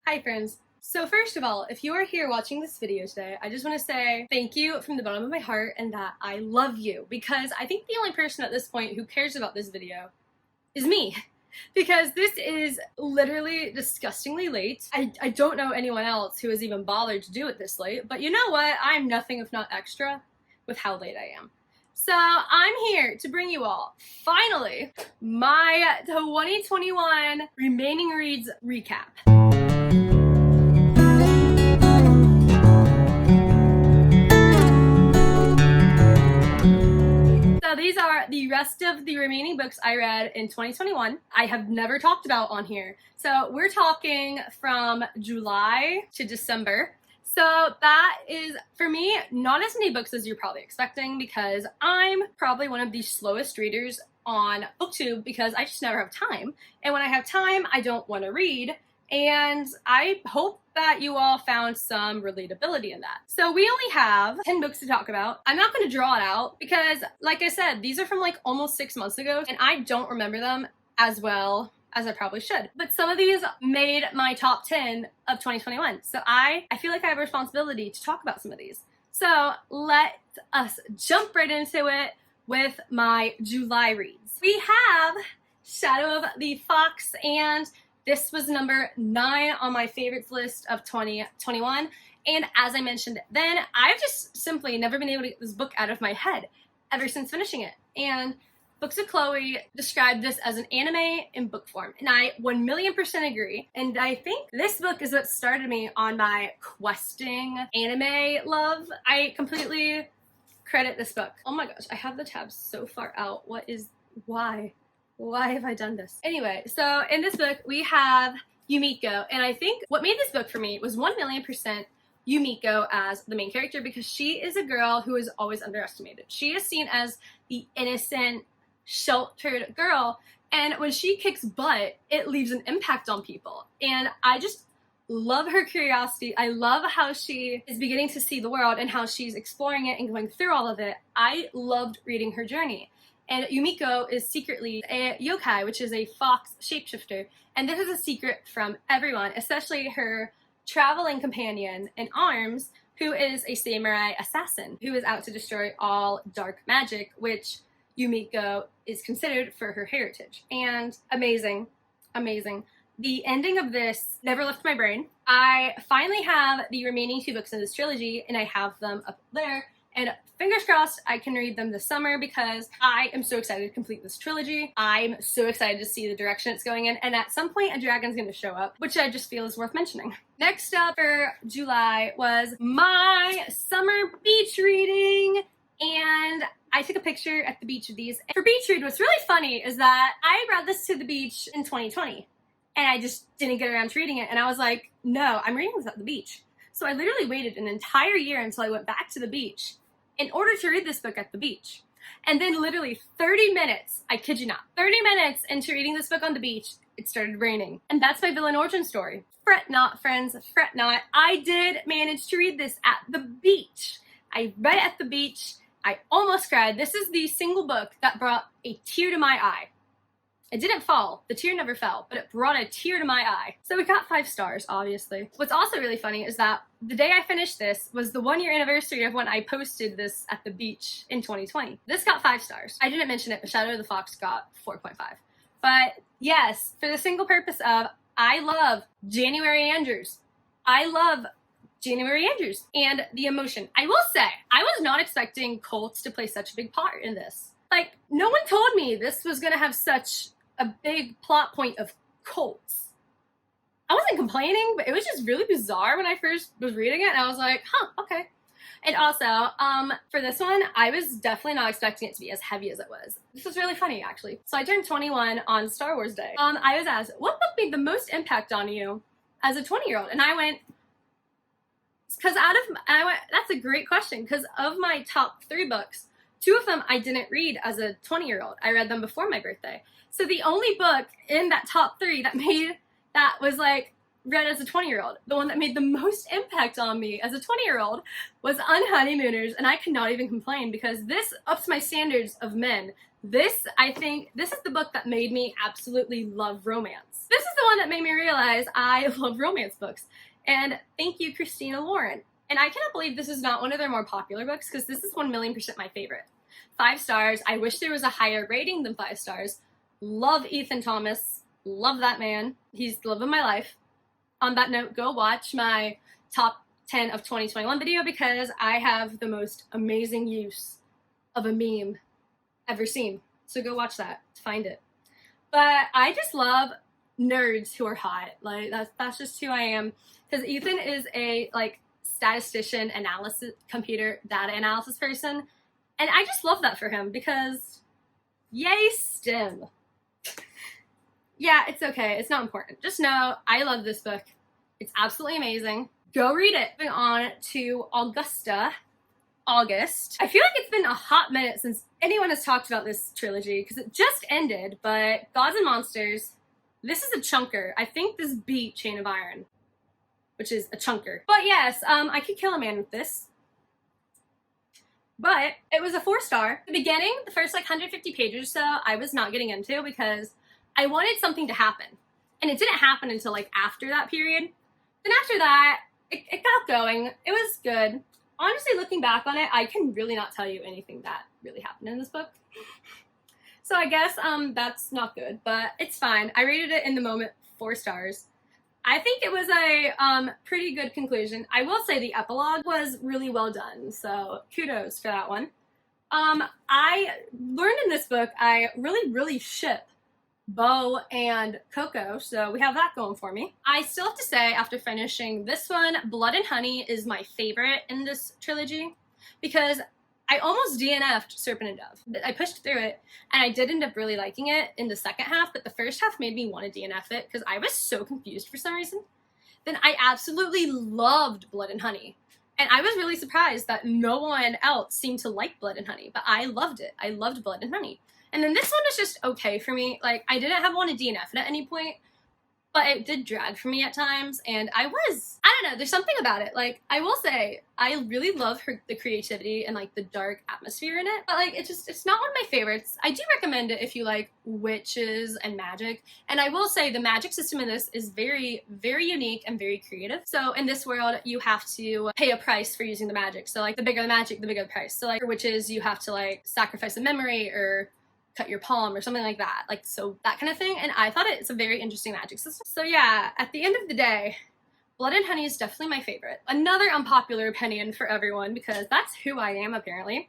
Hi friends. So first of all, if you are here watching this video today, I just want to say thank you from the bottom of my heart and that I love you, because I think the only person at this point who cares about this video is me. Because this is literally disgustingly late. I don't know anyone else who has even bothered to do it this late, but you know what? I'm nothing if not extra with how late I am. So I'm here to bring you all, finally, my 2021 remaining reads recap. So these are the rest of the remaining books I read in 2021. I have never talked about on here. So we're talking from July to December. So that is, for me, not as many books as you're probably expecting, because I'm probably one of the slowest readers on BookTube because I just never have time. And when I have time, I don't want to read. And I hope that you all found some relatability in that. So we only have 10 books to talk about. I'm not going to draw it out because, like I said, these are from like almost 6 months ago and I don't remember them as well as I probably should. But some of these made my top 10 of 2021. So I feel like I have a responsibility to talk about some of these. So let us jump right into it with my July reads. We have Shadow of the Fox, and this was number 9 on my favorites list of 2021. And as I mentioned then, I've just simply never been able to get this book out of my head ever since finishing it. And Books of Chloe described this as an anime in book form. And I 1,000,000% agree. And I think this book is what started me on my questing anime love. I completely credit this book. Oh my gosh, I have the tabs so far out. Why? Why have I done this? Anyway, so in this book, we have Yumiko, and I think what made this book for me was 1,000,000% Yumiko as the main character, because she is a girl who is always underestimated. She is seen as the innocent, sheltered girl, and when she kicks butt, it leaves an impact on people. And I just love her curiosity. I love how she is beginning to see the world and how she's exploring it and going through all of it. I loved reading her journey. And Yumiko is secretly a yokai, which is a fox shapeshifter. And this is a secret from everyone, especially her traveling companion in arms, who is a samurai assassin, who is out to destroy all dark magic, which Yumiko is considered for her heritage. And amazing, amazing. The ending of this never left my brain. I finally have the remaining 2 books in this trilogy, and I have them up there. And fingers crossed I can read them this summer, because I am so excited to complete this trilogy. I'm so excited to see the direction it's going in, and at some point a dragon's going to show up, which I just feel is worth mentioning. Next up for July was my summer beach reading, and I took a picture at the beach of these. And for beach read, what's really funny is that I brought this to the beach in 2020, and I just didn't get around to reading it, and I was like, no, I'm reading this at the beach. So I literally waited an entire year until I went back to the beach in order to read this book at the beach. And then literally 30 minutes, I kid you not, 30 minutes into reading this book on the beach, it started raining. And that's my villain origin story. Fret not, friends, fret not. I did manage to read this at the beach. I read it at the beach. I almost cried. This is the single book that brought a tear to my eye. It didn't fall. The tear never fell, but it brought a tear to my eye. So we got 5 stars, obviously. What's also really funny is that the day I finished this was the 1-year anniversary of when I posted this at the beach in 2020. This got 5 stars. I didn't mention it, but Shadow of the Fox got 4.5. But yes, for the single purpose of, I love January Andrews. I love January Andrews and the emotion. I will say, I was not expecting cults to play such a big part in this. Like, no one told me this was gonna have such a big plot point of cults. I wasn't complaining, but it was just really bizarre when I first was reading it, and I was like, huh, okay. And also, for this one, I was definitely not expecting it to be as heavy as it was. This was really funny, actually. So I turned 21 on Star Wars Day. I was asked, what book made the most impact on you as a 20-year-old? And I went, that's a great question, because of my top 3 books, 2 of them I didn't read as a 20-year-old. I read them before my birthday. So the only book in that top 3 that was like read as a 20-year-old, the one that made the most impact on me as a 20-year-old was Unhoneymooners, and I could not even complain, because this ups my standards of men. I think this is the book that made me absolutely love romance. This is the one that made me realize I love romance books. And thank you, Christina Lauren. And I cannot believe this is not one of their more popular books, because this is 1,000,000% my favorite. 5 stars. I wish there was a higher rating than 5 stars. Love Ethan Thomas. Love that man. He's the love of my life. On that note, go watch my top 10 of 2021 video, because I have the most amazing use of a meme ever seen. So go watch that to find it. But I just love nerds who are hot. Like that's just who I am. Because Ethan is a statistician, computer data analysis person. And I just love that for him, because yay STEM. Yeah, it's okay. It's not important. Just know I love this book. It's absolutely amazing. Go read it. Moving on to August. I feel like it's been a hot minute since anyone has talked about this trilogy, because it just ended, but Gods and Monsters, this is a chunker. I think this beat Chain of Iron, which is a chunker. But yes, I could kill a man with this. But it was a 4-star. The beginning, the first 150 pages or so, I was not getting into, because I wanted something to happen. And it didn't happen until after that period. Then after that, it got going. It was good. Honestly, looking back on it, I can really not tell you anything that really happened in this book. So I guess that's not good, but it's fine. I rated it in the moment 4 stars. I think it was a pretty good conclusion. I will say the epilogue was really well done, so kudos for that one. I learned in this book I really ship Bo and Coco, so we have that going for me. I still have to say, after finishing this one, Blood and Honey is my favorite in this trilogy, because I almost DNF'd Serpent and Dove. I pushed through it, and I did end up really liking it in the second half, but the first half made me want to DNF it, because I was so confused for some reason. Then I absolutely loved Blood and Honey. And I was really surprised that no one else seemed to like Blood and Honey, but I loved it. I loved Blood and Honey. And then this one is just okay for me. I didn't want to DNF it at any point, but it did drag for me at times, and I don't know, there's something about it. I will say, I really love the creativity and the dark atmosphere in it, but it's not one of my favorites. I do recommend it if you like witches and magic, and I will say the magic system in this is very, very unique and very creative. So in this world, you have to pay a price for using the magic. So the bigger the magic, the bigger the price. So for witches, you have to sacrifice a memory or cut your palm or something like that, so that kind of thing. And I thought it's a very interesting magic system. So yeah, at the end of the day, Blood and Honey is definitely my favorite. Another unpopular opinion for everyone, because that's who I am apparently.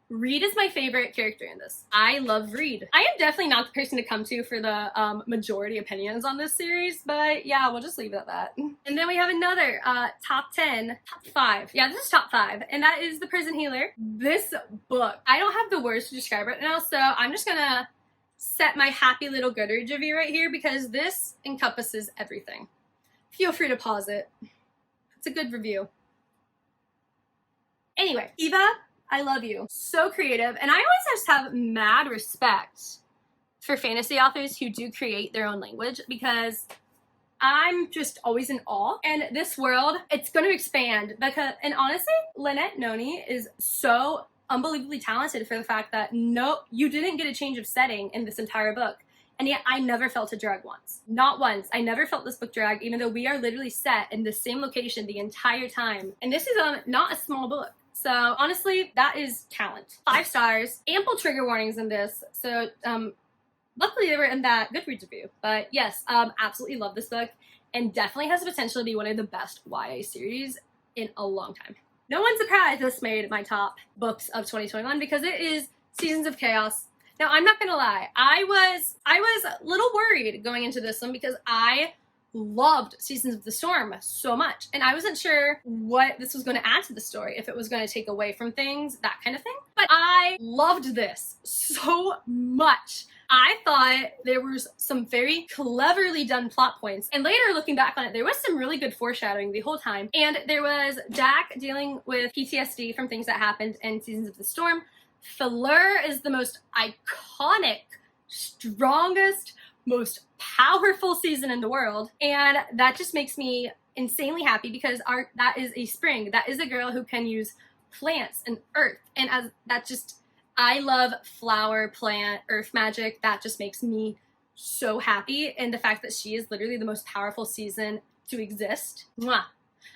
Reed is my favorite character in this. I love Reed. I am definitely not the person to come to for the majority opinions on this series, but yeah, we'll just leave it at that. And then we have another top 5. Yeah, this is top 5, and that is The Prison Healer. This book, I don't have the words to describe it now, so I'm just gonna set my happy little Goodreads review right here, because this encompasses everything. Feel free to pause it. It's a good review. Anyway, Eva, I love you. So creative. And I always just have mad respect for fantasy authors who do create their own language, because I'm just always in awe. And this world, it's going to expand, and honestly, Lynette Noni is so unbelievably talented for the fact that you didn't get a change of setting in this entire book. And yet I never felt a drag once. Not once. I never felt this book drag, even though we are literally set in the same location the entire time. And this is not a small book. So honestly, that is talent. 5 stars. Ample trigger warnings in this. So luckily they were in that Goodreads review. But yes, absolutely love this book, and definitely has the potential to be one of the best YA series in a long time. No one's surprised this made my top books of 2021, because it is Seasons of Chaos. Now, I'm not gonna lie, I was a little worried going into this one, because I loved Seasons of the Storm so much, and I wasn't sure what this was going to add to the story, if it was going to take away from things, that kind of thing. But I loved this so much. I thought there was some very cleverly done plot points, and later looking back on it, there was some really good foreshadowing the whole time. And there was Jack dealing with PTSD from things that happened in Seasons of the Storm. Fleur is the most iconic, strongest, most powerful season in the world, and that just makes me insanely happy, because that is a spring. That is a girl who can use plants and earth, and I love flower, plant, earth magic. That just makes me so happy. And the fact that she is literally the most powerful season to exist. Mwah.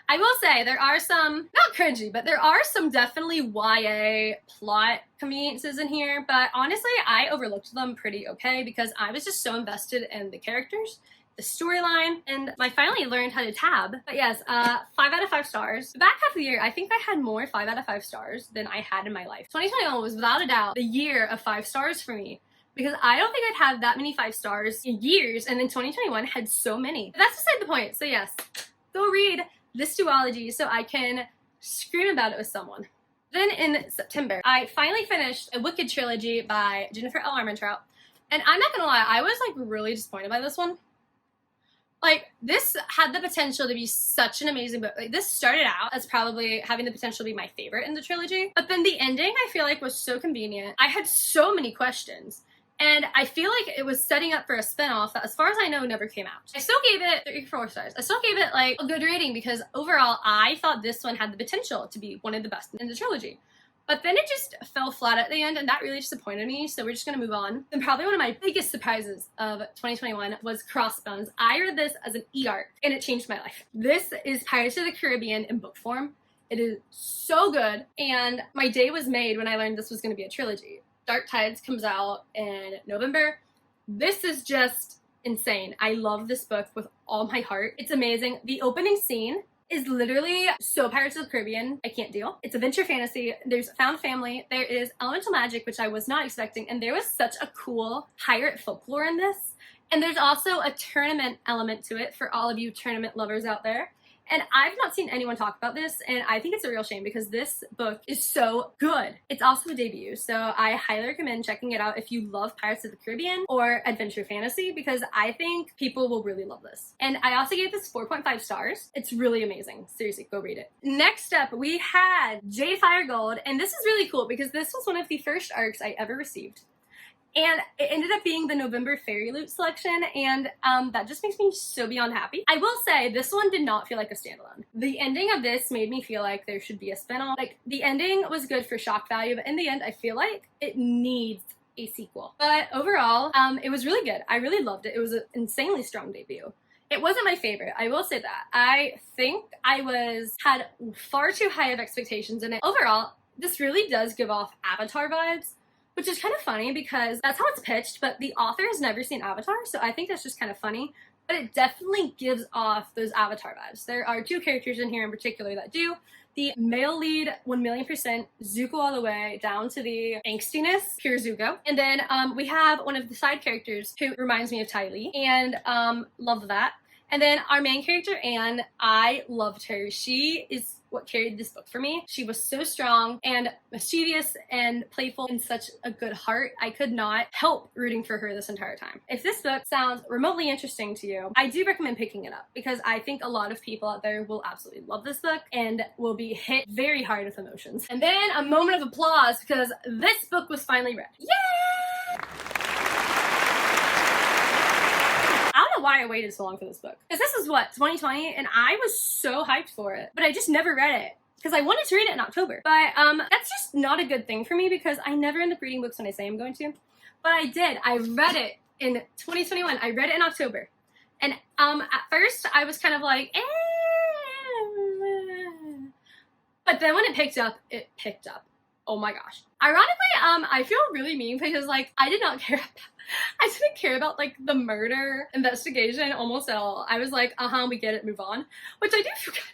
I will say there are some, not cringy, but there are some definitely YA plot conveniences in here, but honestly, I overlooked them pretty okay because I was just so invested in the characters, the storyline, and I finally learned how to tab. But yes, 5 out of 5 stars. The back half of the year, I think I had more 5 out of 5 stars than I had in my life. 2021 was without a doubt the year of 5 stars for me, because I don't think I'd had that many 5 stars in years, and then 2021 had so many. But that's beside the point. So yes, go read this duology so I can scream about it with someone. Then in September, I finally finished a Wicked trilogy by Jennifer L. Armentrout, and I'm not gonna lie, I was like really disappointed by this one. Like, this had the potential to be such an amazing book. Like, this started out as probably having the potential to be my favorite in the trilogy, but then the ending I feel like was so convenient. I had so many questions, and I feel like it was setting up for a spinoff that, as far as I know, never came out. I still gave it 3 or 4 stars. I still gave it like a good rating because overall I thought this one had the potential to be one of the best in the trilogy. But then it just fell flat at the end, and that really disappointed me, so we're just gonna move on. And probably one of my biggest surprises of 2021 was Crossbones. I read this as an e-arc, and it changed my life. This is Pirates of the Caribbean in book form. It is so good, and my day was made when I learned this was gonna be a trilogy. Dark Tides comes out in November. This is just insane. I love this book with all my heart. It's amazing. The opening scene is literally so Pirates of the Caribbean, I can't deal. It's adventure fantasy, there's found family, there is elemental magic, which I was not expecting, and there was such a cool pirate folklore in this. And there's also a tournament element to it for all of you tournament lovers out there. And I've not seen anyone talk about this, and I think it's a real shame because this book is so good. It's also a debut, so I highly recommend checking it out if you love Pirates of the Caribbean or adventure fantasy, because I think people will really love this. And I also gave this 4.5 stars. It's really amazing. Seriously, go read it. Next up, we had Jfire Gold, and this is really cool because this was one of the first arcs I ever received. And it ended up being the November Fairy Loot selection, and that just makes me so beyond happy. I will say, this one did not feel like a standalone. The ending of this made me feel like there should be a spinoff. Like, the ending was good for shock value, but in the end, I feel like it needs a sequel. But overall, it was really good. I really loved it. It was an insanely strong debut. It wasn't my favorite, I will say that. I think I had far too high of expectations in it. Overall, this really does give off Avatar vibes, which is kind of funny because that's how it's pitched, but the author has never seen Avatar, so I think that's just kind of funny. But it definitely gives off those Avatar vibes. There are 2 characters in here in particular that do. The male lead, 1,000,000%, Zuko all the way, down to the angstiness, pure Zuko. And then we have one of the side characters who reminds me of Ty Lee, and love that. And then our main character, Anne, I loved her. She is what carried this book for me. She was so strong and mischievous and playful and such a good heart. I could not help rooting for her this entire time. If this book sounds remotely interesting to you, I do recommend picking it up because I think a lot of people out there will absolutely love this book and will be hit very hard with emotions. And then a moment of applause because this book was finally read. Yay! I don't know why I waited so long for this book. Because this is what, 2020? And I was so hyped for it. But I just never read it. Because I wanted to read it in October. But that's just not a good thing for me because I never end up reading books when I say I'm going to. But I did. I read it in 2021. I read it in October. And at first I was kind of like, eh. But then when it picked up, it picked up. Oh my gosh. Ironically, I feel really mean because like I didn't care about like the murder investigation almost at all. I was like, we get it, move on. Which I do feel kind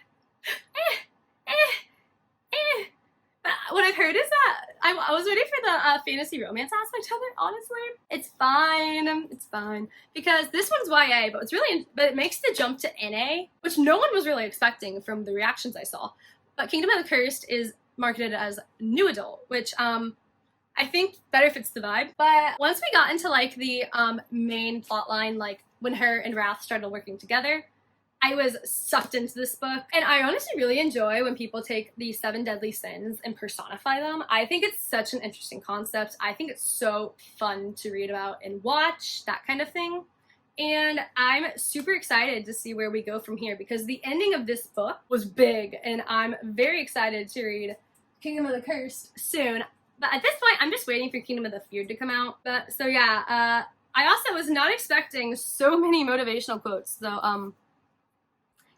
of, But what I've heard is that I was ready for the fantasy romance aspect of it, honestly. It's fine. It's fine. Because this one's YA, but it makes the jump to NA, which no one was really expecting from the reactions I saw. But Kingdom of the Cursed is marketed as new adult, which I think better fits the vibe. But once we got into like the main plot line, like when her and Wrath started working together, I was sucked into this book. And I honestly really enjoy when people take the 7 deadly sins and personify them. I think it's such an interesting concept. I think it's so fun to read about and watch, that kind of thing. And I'm super excited to see where we go from here because the ending of this book was big and I'm very excited to read Kingdom of the Cursed soon. But at this point, I'm just waiting for Kingdom of the Feared to come out. But so yeah, I also was not expecting so many motivational quotes. So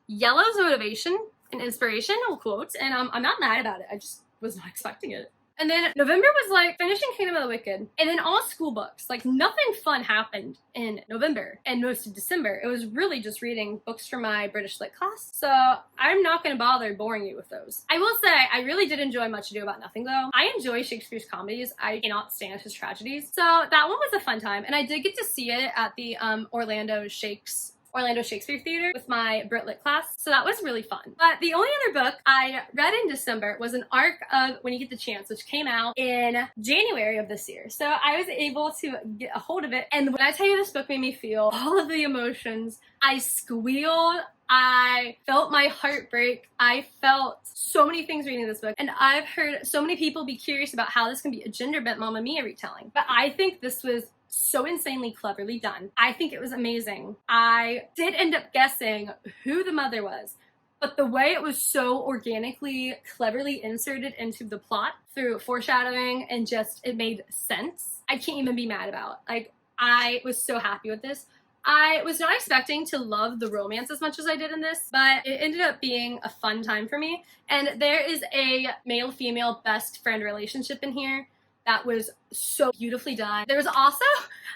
Yellow's motivation and inspirational quotes, and I'm not mad about it. I just was not expecting it. And then November was like finishing Kingdom of the Wicked, and then all school books. Like nothing fun happened in November and most of December. It was really just reading books for my British Lit class. So I'm not gonna bother boring you with those. I will say I really did enjoy Much Ado About Nothing though. I enjoy Shakespeare's comedies. I cannot stand his tragedies. So that one was a fun time, and I did get to see it at the Orlando Shakespeare Theater with my Brit Lit class, so that was really fun. But the only other book I read in December was an arc of When You Get the Chance, which came out in January of this year. So I was able to get a hold of it, and when I tell you this book made me feel all of the emotions, I squealed, I felt my heart break, I felt so many things reading this book, and I've heard so many people be curious about how this can be a gender-bent Mamma Mia retelling. But I think this was so insanely cleverly done. I think it was amazing. I did end up guessing who the mother was, but the way it was so organically, cleverly inserted into the plot through foreshadowing and just it made sense, I can't even be mad about. Like, I was so happy with this. I was not expecting to love the romance as much as I did in this, but it ended up being a fun time for me. And there is a male-female best friend relationship in here that was so beautifully done. There was also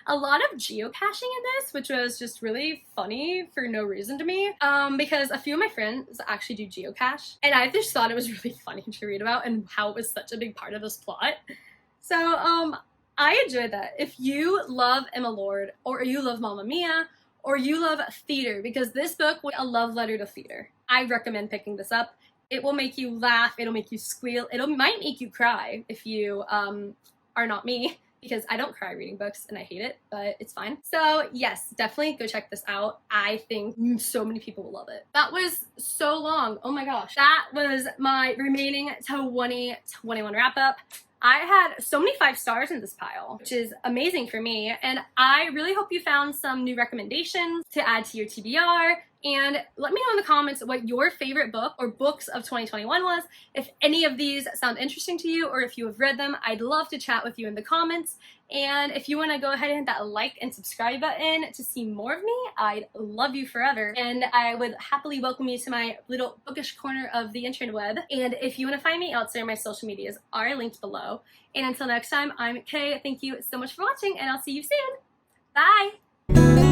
a lot of geocaching in this, which was just really funny for no reason to me, because a few of my friends actually do geocache, and I just thought it was really funny to read about and how it was such a big part of this plot. So I enjoyed that. If you love Emma Lord, or you love Mamma Mia, or you love theater, because this book was a love letter to theater, I recommend picking this up. It will make you laugh, it'll make you squeal, might make you cry if you are not me, because I don't cry reading books and I hate it, but it's fine. So yes, definitely go check this out. I think so many people will love it. That was so long, oh my gosh. That was my remaining 2021 wrap up. I had so many 5 stars in this pile, which is amazing for me, and I really hope you found some new recommendations to add to your TBR. And let me know in the comments what your favorite book or books of 2021 was. If any of these sound interesting to you, or if you have read them, I'd love to chat with you in the comments. And if you want to go ahead and hit that like and subscribe button to see more of me, I'd love you forever. And I would happily welcome you to my little bookish corner of the interweb. And if you want to find me out there, my social medias are linked below. And until next time, I'm Kay. Thank you so much for watching, and I'll see you soon. Bye!